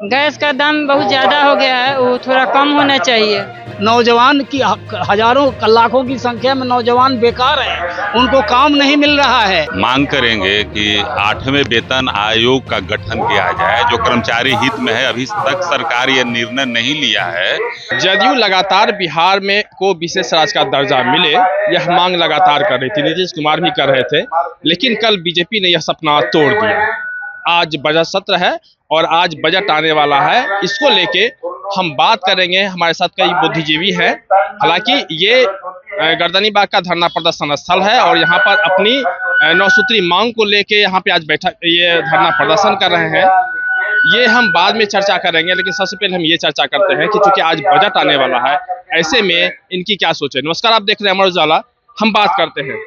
Gas का दाम बहुत ज़्यादा हो गया है, वो थोड़ा कम होना चाहिए। नौजवान की हजारों लाखों की संख्या में नौजवान बेकार हैं, उनको काम नहीं मिल रहा है। मांग करेंगे कि 8वें वेतन आयोग का गठन किया जाए जो कर्मचारी हित में है। अभी तक सरकार ये निर्णय नहीं लिया है। जदयू लगातार बिहार में को विशेष राज्य का दर्जा मिले, यह मांग लगातार कर रही थी। नीतीश कुमार भी कर रहे थे, लेकिन कल बीजेपी ने यह सपना तोड़ दिया। आज बजट सत्र है और आज बजट आने वाला है। इसको लेके हम बात करेंगे। हमारे साथ कई बुद्धिजीवी हैं। हालांकि ये गर्दनीबाग का धरना प्रदर्शन स्थल है और यहाँ पर अपनी 9 सूत्री मांग को लेके यहाँ पे आज ये धरना प्रदर्शन कर रहे हैं। ये हम बाद में चर्चा करेंगे, लेकिन सबसे पहले हम ये चर्चा करते हैं कि चूंकि आज बजट आने वाला है, ऐसे में इनकी क्या सोच है। नमस्कार, आप देख रहे हैं अमर उजाला। हम बात करते हैं,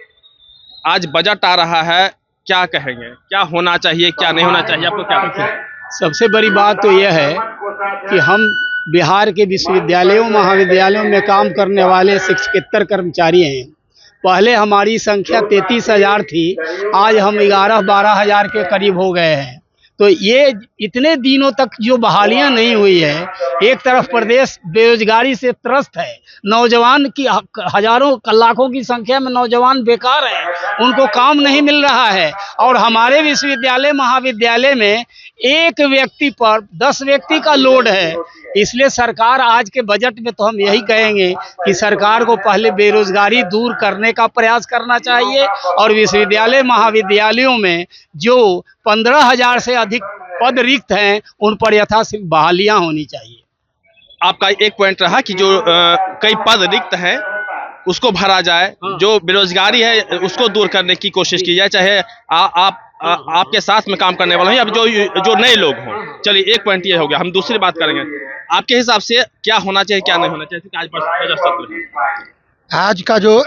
आज बजट आ रहा है, क्या कहेंगे, क्या होना चाहिए, क्या नहीं होना चाहिए, आपको क्या लगता है? सबसे बड़ी बात तो यह है कि हम बिहार के विश्वविद्यालयों महाविद्यालयों में काम करने वाले शिक्षकेतर कर्मचारी हैं। पहले हमारी संख्या 33,000 थी, आज हम 11-12 हजार के करीब हो गए हैं। तो ये इतने दिनों तक जो बहालियां नहीं हुई है, एक तरफ प्रदेश बेरोजगारी से त्रस्त है, नौजवान की हजारों लाखों की संख्या में नौजवान बेकार हैं, उनको काम नहीं मिल रहा है। और हमारे विश्वविद्यालय महाविद्यालय में एक व्यक्ति पर 10 व्यक्ति का लोड है। इसलिए सरकार आज के बजट में तो हम यही कहेंगे कि सरकार को पहले बेरोजगारी दूर करने का प्रयास करना चाहिए और विश्वविद्यालय महाविद्यालयों में जो 15,000 से अधिक पद रिक्त हैं, उन पर यथाशीघ्र बहालियां होनी चाहिए। आपका एक पॉइंट रहा कि जो कई पद रिक्त हैं उसको भरा जाए, जो बेरोजगारी है उसको दूर करने की कोशिश की जाए, चाहे आपके साथ में काम करने वाले हैं या जो नए लोग हों। चलिए, एक पॉइंट ये हो गया। हम दूसरी बात करेंगे, आपके हिसाब से क्या होना चाहिए, क्या नहीं होना चाहिए। आज बजट सत्र है, आज का जो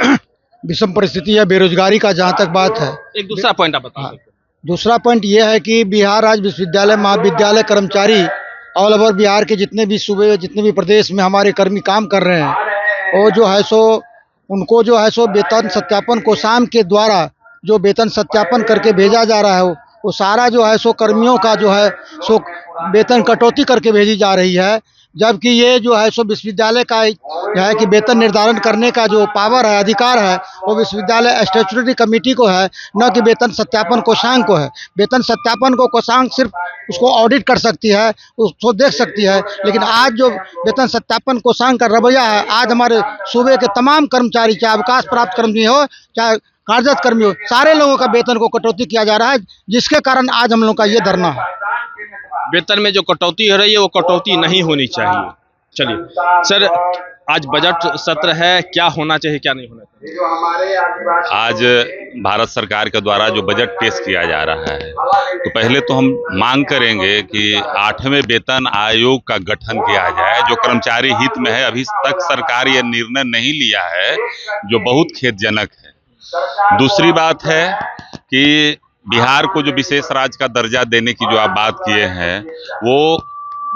विषम परिस्थिति है बेरोजगारी का, जहाँ तक बात है, एक दूसरा पॉइंट आप बताओ। दूसरा पॉइंट ये है कि बिहार राज्य विश्वविद्यालय महाविद्यालय कर्मचारी ऑल ओवर बिहार के जितने भी सूबे, जितने भी प्रदेश में हमारे कर्मी काम कर रहे हैं, वो जो है सो उनको जो है सो वेतन सत्यापन कोषांग के द्वारा जो वेतन सत्यापन करके भेजा जा रहा है, वो सारा जो है सो कर्मियों का जो है सो वेतन कटौती करके भेजी जा रही है। जबकि ये जो है सो विश्वविद्यालय का जो है कि वेतन निर्धारण करने का जो पावर है, अधिकार है, वो विश्वविद्यालय स्टैट्यूटरी कमेटी को है, न कि वेतन सत्यापन कोषांग को है। वेतन सत्यापन को कोषांग सिर्फ उसको ऑडिट कर सकती है, उसको देख सकती है, लेकिन आज जो वेतन सत्यापन कोषांग का रवैया है, आज हमारे सूबे के तमाम कर्मचारी, चाहे अवकाश प्राप्त कर्मी हो चाहे कार्यरत कर्मी हो, सारे लोगों का वेतन को कटौती किया जा रहा है, जिसके कारण आज हम लोग का ये धरना है। वेतन में जो कटौती हो रही है वो कटौती नहीं होनी चाहिए। चलिए सर, आज बजट सत्र है, क्या होना चाहिए, क्या नहीं होना चाहिए। आज भारत सरकार के द्वारा जो बजट पेश किया जा रहा है, तो पहले तो हम मांग करेंगे कि 8वें वेतन आयोग का गठन किया जाए जो कर्मचारी हित में है। अभी तक सरकार ये निर्णय नहीं लिया है, जो बहुत खेदजनक है। दूसरी बात है कि बिहार को जो विशेष राज्य का दर्जा देने की जो आप बात किए हैं, वो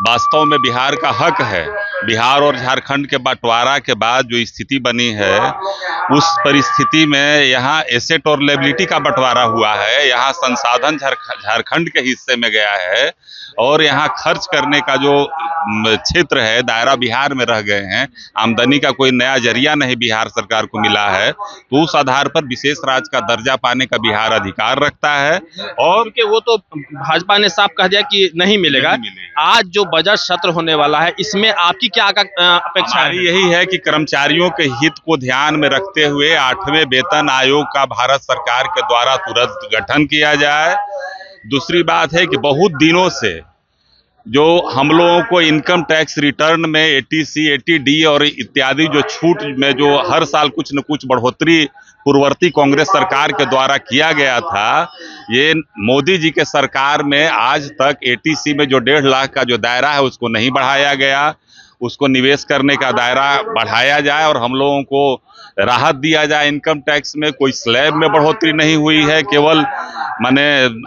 वास्तव में बिहार का हक है। बिहार और झारखंड के बंटवारा के बाद जो स्थिति बनी है, उस परिस्थिति में यहाँ एसेट और लायबिलिटी का बंटवारा हुआ है। यहाँ संसाधन झारखंड के हिस्से में गया है और यहाँ खर्च करने का जो क्षेत्र है, दायरा बिहार में रह गए हैं। आमदनी का कोई नया जरिया नहीं बिहार सरकार को मिला है, तो उस आधार पर विशेष राज्य का दर्जा पाने का बिहार अधिकार रखता है। और क्योंकि वो तो भाजपा ने साफ कह दिया कि नहीं मिलेगा। आज जो बजट सत्र होने वाला है, इसमें आपकी क्या अपेक्षा है? यही है कि कर्मचारियों के हित को ध्यान में रखते हुए 8वें वेतन आयोग का भारत सरकार के द्वारा तुरंत गठन किया जाए। दूसरी बात है कि बहुत दिनों से जो हम लोगों को इनकम टैक्स रिटर्न में एटीसी, एटीडी और इत्यादि जो छूट में जो हर साल कुछ न कुछ बढ़ोतरी पूर्ववर्ती कांग्रेस सरकार के द्वारा किया गया था, ये मोदी जी के सरकार में आज तक एटीसी में जो 1.5 लाख का जो दायरा है उसको नहीं बढ़ाया गया। उसको निवेश करने का दायरा बढ़ाया जाए और हम लोगों को राहत दिया जाए। इनकम टैक्स में कोई स्लैब में बढ़ोतरी नहीं हुई है, केवल माने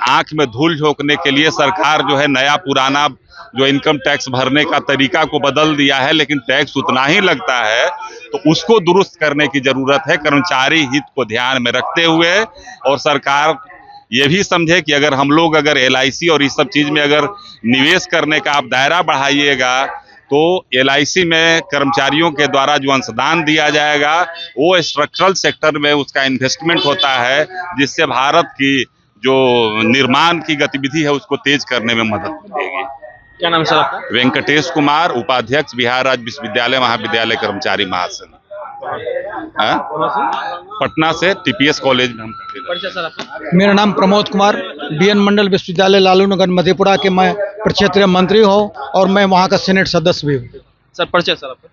आंख में धूल झोंकने के लिए सरकार जो है नया पुराना जो इनकम टैक्स भरने का तरीका को बदल दिया है, लेकिन टैक्स उतना ही लगता है। तो उसको दुरुस्त करने की जरूरत है, कर्मचारी हित को ध्यान में रखते हुए। और सरकार ये भी समझे कि अगर हम लोग अगर LIC और इस सब चीज में अगर निवेश करने का आप दायरा बढ़ाइएगा तो LIC में कर्मचारियों के द्वारा जो अंशदान दिया जाएगा वो स्ट्रक्चरल सेक्टर में उसका इन्वेस्टमेंट होता है, जिससे भारत की जो निर्माण की गतिविधि है उसको तेज करने में मदद मिलेगी। क्या नाम है सर आपका? वेंकटेश कुमार, उपाध्यक्ष बिहार राज्य विश्वविद्यालय महाविद्यालय कर्मचारी महासंघ। पटना से TPS कॉलेज में हम करते हैं। परिचय सर आपका? मेरा नाम प्रमोद कुमार, DN मंडल विश्वविद्यालय लालू नगर मधेपुरा के मैं प्रक्षेत्रीय मंत्री हूँ और मैं वहाँ का सीनेट सदस्य भी हूँ। सर परिचय सर आपका?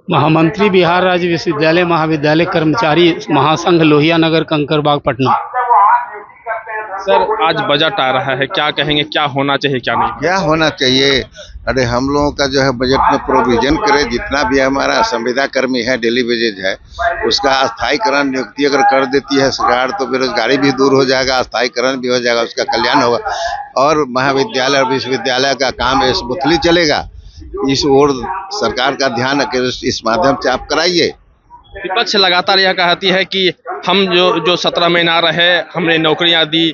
महामंत्री बिहार राज्य विश्वविद्यालय महाविद्यालय कर्मचारी महासंघ लोहिया नगर कंकरबाग पटना। सर आज बजट आ रहा है, क्या कहेंगे, क्या होना चाहिए क्या नहीं? क्या होना चाहिए? अरे हम लोगों का जो है बजट में प्रोविजन करे, जितना भी हमारा संविदा कर्मी है, डेली वेजेज है, उसका अस्थायीकरण नियुक्ति अगर कर देती है सरकार तो बेरोजगारी भी दूर हो जाएगा, अस्थायीकरण भी हो जाएगा, उसका कल्याण होगा और महाविद्यालय और विश्वविद्यालय का काम स्मूथली चलेगा। इस ओर सरकार का ध्यान इस माध्यम से आप कराइए। विपक्ष लगातार यह कहती है कि हम जो 17 महीना रहे हमने नौकरियां दी,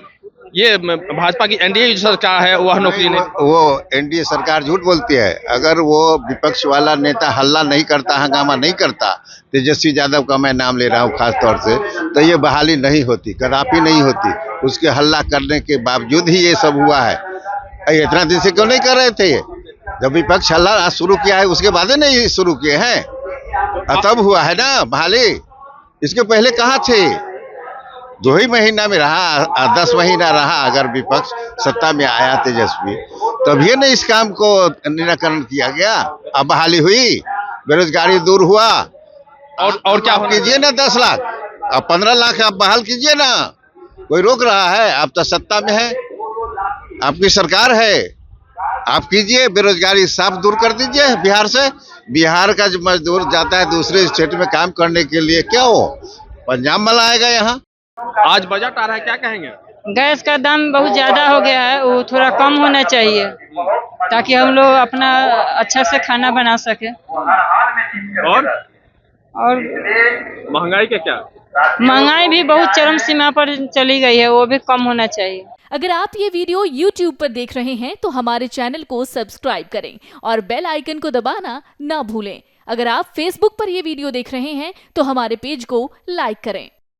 ये भाजपा की NDA सरकार है वह नौकरी नहीं। वो NDA सरकार झूठ बोलती है। अगर वो विपक्ष वाला नेता हल्ला नहीं करता, हंगामा नहीं करता, तेजस्वी यादव का मैं नाम ले रहा हूँ खास तौर से, तो ये बहाली नहीं होती, कदापि नहीं होती। उसके हल्ला करने के बावजूद ही ये सब हुआ है। इतना दिन से क्यों नहीं कर रहे थे? जब विपक्ष हल्ला शुरू किया है उसके बाद नहीं शुरू किए हैं, तब हुआ है ना बहाली। इसके पहले कहाँ थे? 2 ही महीना में रहा, 10 महीना रहा। अगर विपक्ष सत्ता में आया तेजस्वी, तभी न इस काम को निराकरण किया गया। अब बहाली हुई, बेरोजगारी दूर हुआ और क्या कीजिए ना 10 लाख, अब 15 लाख आप बहाल कीजिए ना, कोई रोक रहा है? आप तो सत्ता में है, आपकी सरकार है, आप कीजिए, बेरोजगारी साफ दूर कर दीजिए बिहार से। बिहार का जो मजदूर जाता है दूसरे स्टेट में काम करने के लिए, क्या हो पंजाब में लाएगा यहाँ? आज बजट आ रहा है, क्या कहेंगे? गैस का दाम बहुत ज़्यादा हो गया है, वो थोड़ा कम होना चाहिए ताकि हम लोग अपना अच्छा से खाना बना सके। और और महंगाई का क्या? महंगाई भी बहुत चरम सीमा पर चली गई है, वो भी कम होना चाहिए। अगर आप ये वीडियो YouTube पर देख रहे हैं तो हमारे चैनल को सब्सक्राइब करें और बेल आइकन को दबाना ना भूलें। अगर आप Facebook पर ये वीडियो देख रहे हैं तो हमारे पेज को लाइक करें।